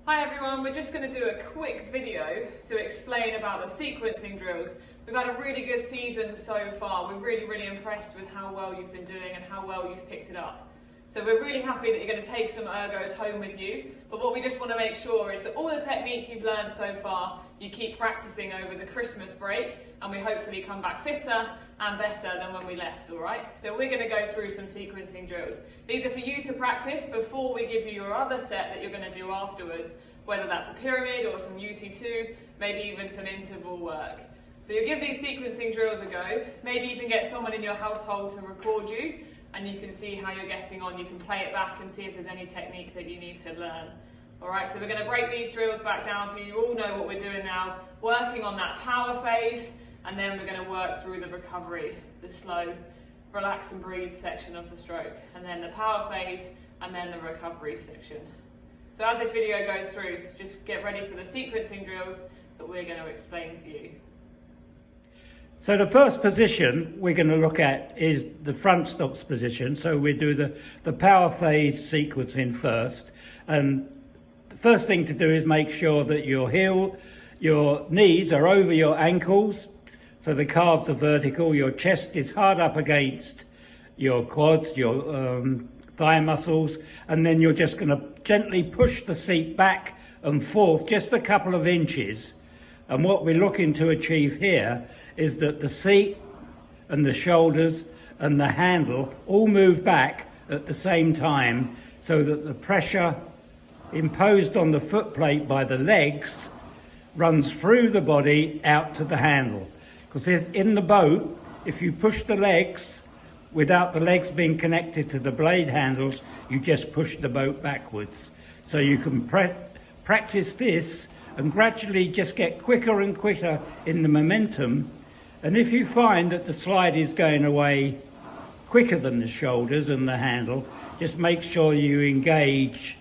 Hi everyone, we're just going to do a quick video to explain about the sequencing drills. We've had a really good season so far. We're really impressed with how well you've been doing and how well you've picked it up. So we're really happy that you're going to take some ergos home with you, but what we just want to make sure is that all the technique you've learned so far, you keep practicing over the Christmas break, and we hopefully come back fitter and better than when we left, alright? So we're going to go through some sequencing drills. These are for you to practice before we give you your other set that you're going to do afterwards, whether that's a pyramid or some UT2, maybe even some interval work. So you'll give these sequencing drills a go, maybe even get someone in your household to record you, and you can see how you're getting on. You can play it back and see if there's any technique that you need to learn. Alright, so we're going to break these drills back down for you. You all know what we're doing now, working on that power phase, and then we're going to work through the recovery, the slow, relax and breathe section of the stroke, and then the power phase, and then the recovery section. So as this video goes through, just get ready for the sequencing drills that we're going to explain to you. So the first position we're going to look at is the front stocks position. So we do the power phase sequencing first. And the first thing to do is make sure that your knees are over your ankles. So the calves are vertical, your chest is hard up against your quads, your thigh muscles, and then you're just going to gently push the seat back and forth just a couple of inches. And what we're looking to achieve here is that the seat and the shoulders and the handle all move back at the same time, so that the pressure imposed on the foot plate by the legs runs through the body out to the handle. Because in the boat, if you push the legs without the legs being connected to the blade handles, you just push the boat backwards. So you can practice this and gradually just get quicker and quicker in the momentum. And if you find that the slide is going away quicker than the shoulders and the handle, just make sure you engage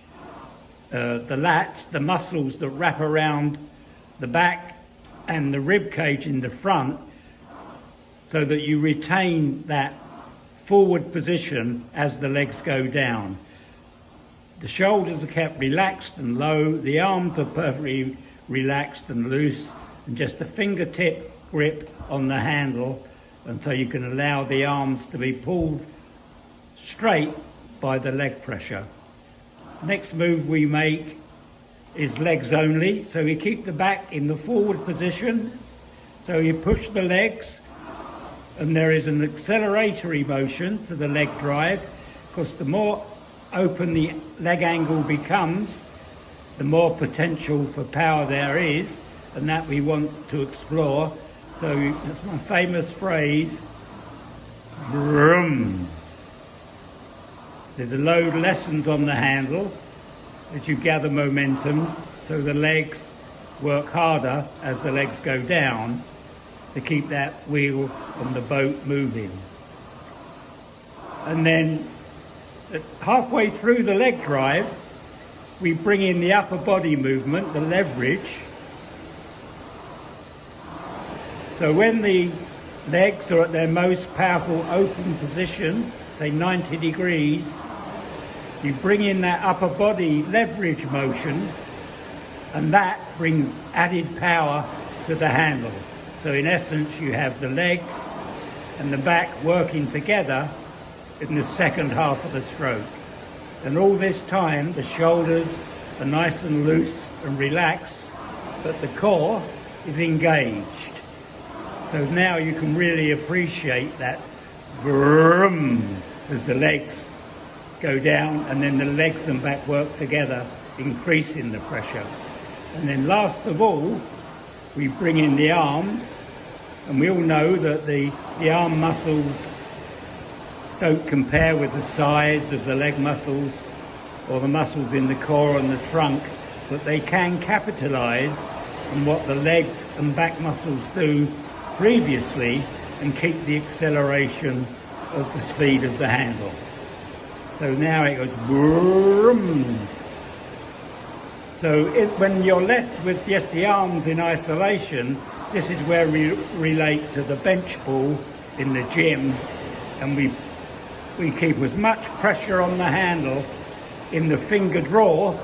the lats, the muscles that wrap around the back and the rib cage in the front, so that you retain that forward position as the legs go down. The shoulders are kept relaxed and low, the arms are perfectly relaxed and loose, and just a fingertip grip on the handle until you can allow the arms to be pulled straight by the leg pressure. Next move we make is legs only. So we keep the back in the forward position. So you push the legs, and there is an acceleratory motion to the leg drive, because the more open the leg angle becomes, the more potential for power there is, and that we want to explore. So that's my famous phrase, vroom. The load lessens on the handle as you gather momentum, so the legs work harder as the legs go down to keep that wheel and the boat moving. And then halfway through the leg drive, we bring in the upper body movement, the leverage. So when the legs are at their most powerful open position, say 90 degrees, you bring in that upper body leverage motion, and that brings added power to the handle. So in essence, you have the legs and the back working together in the second half of the stroke. And all this time, the shoulders are nice and loose and relaxed, but the core is engaged. So now you can really appreciate that vroom as the legs go down, and then the legs and back work together, increasing the pressure. And then last of all, we bring in the arms, and we all know that the arm muscles don't compare with the size of the leg muscles or the muscles in the core and the trunk, but they can capitalize on what the leg and back muscles do previously and keep the acceleration of the speed of the handle. So now it goes boom. So when you're left with just the arms in isolation, this is where we relate to the bench pull in the gym, and we keep as much pressure on the handle in the finger draw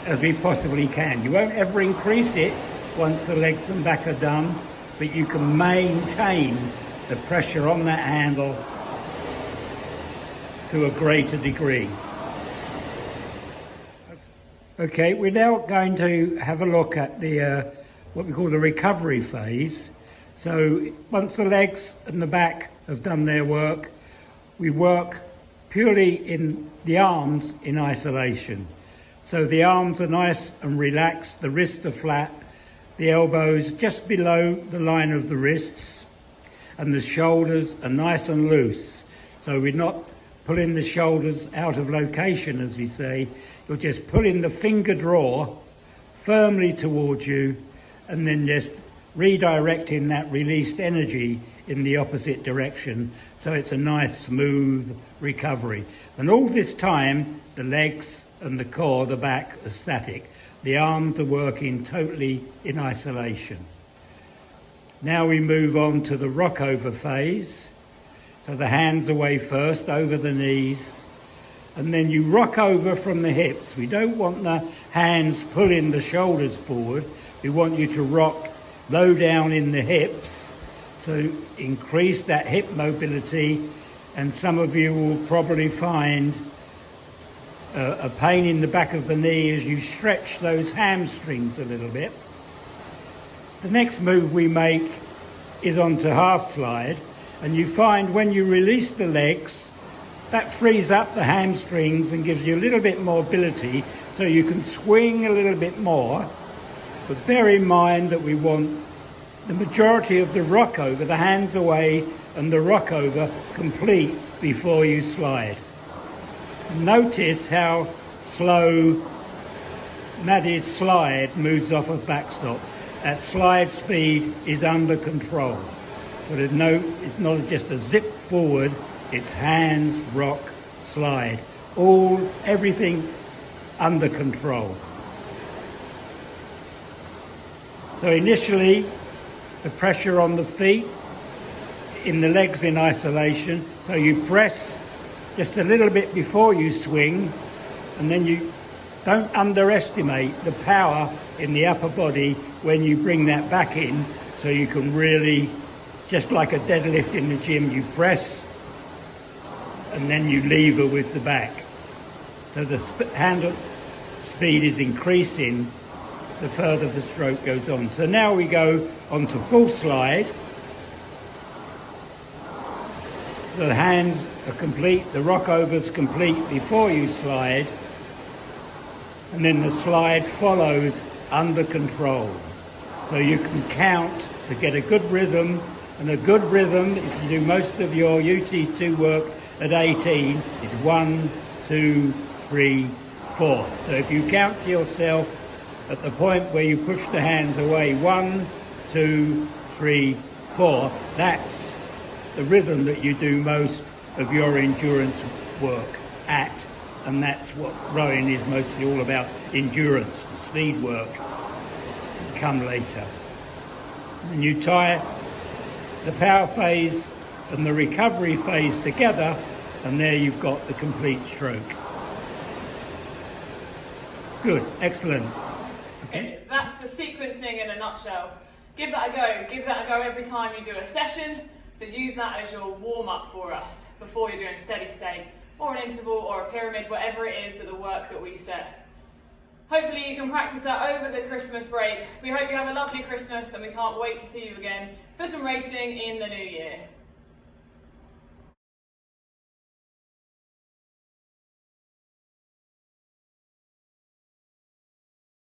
as we possibly can. You won't ever increase it once the legs and back are done, but you can maintain the pressure on that handle to a greater degree. Okay, we're now going to have a look at the what we call the recovery phase. So once the legs and the back have done their work, we work purely in the arms in isolation. So the arms are nice and relaxed, the wrists are flat, the elbows just below the line of the wrists, and the shoulders are nice and loose. So we're not pulling the shoulders out of location, as we say. You're just pulling the finger drawer firmly towards you and then just redirecting that released energy in the opposite direction. So it's a nice smooth recovery. And all this time, the legs and the core, the back, are static. The arms are working totally in isolation. Now we move on to the rock-over phase. So the hands away first, over the knees, and then you rock over from the hips. We don't want the hands pulling the shoulders forward. We want you to rock low down in the hips, so increase that hip mobility, and some of you will probably find a pain in the back of the knee as you stretch those hamstrings a little bit. The next move we make is onto half slide, and you find when you release the legs, that frees up the hamstrings and gives you a little bit more mobility, so you can swing a little bit more. But bear in mind that we want the majority of the rock over, the hands away and the rock over, complete before you slide. Notice how slow Maddie's slide moves off of backstop. That slide speed is under control. So it's not just a zip forward, it's hands, rock, slide. Everything under control. So initially, the pressure on the feet, in the legs in isolation. So you press just a little bit before you swing, and then you don't underestimate the power in the upper body when you bring that back in, so you can really, just like a deadlift in the gym, you press and then you lever with the back. So the handle speed is increasing the further the stroke goes on. So now we go on to full slide. So the hands are complete, the rock over's complete before you slide, and then the slide follows under control. So you can count to get a good rhythm, and a good rhythm, if you do most of your UT2 work at 18, is 1, 2, 3, 4. So if you count to yourself at the point where you push the hands away, 1, 2, 3, 4, that's the rhythm that you do most of your endurance work at, and that's what rowing is mostly all about, endurance. Speed work will come later. And you tie the power phase and the recovery phase together, and there you've got the complete stroke. Good, excellent. Okay, that's the sequencing in a nutshell. Give that a go. Give that a go every time you do a session. So use that as your warm-up for us before you're doing steady state, or an interval, or a pyramid, whatever it is that the work that we set. Hopefully you can practice that over the Christmas break. We hope you have a lovely Christmas, and we can't wait to see you again for some racing in the new year.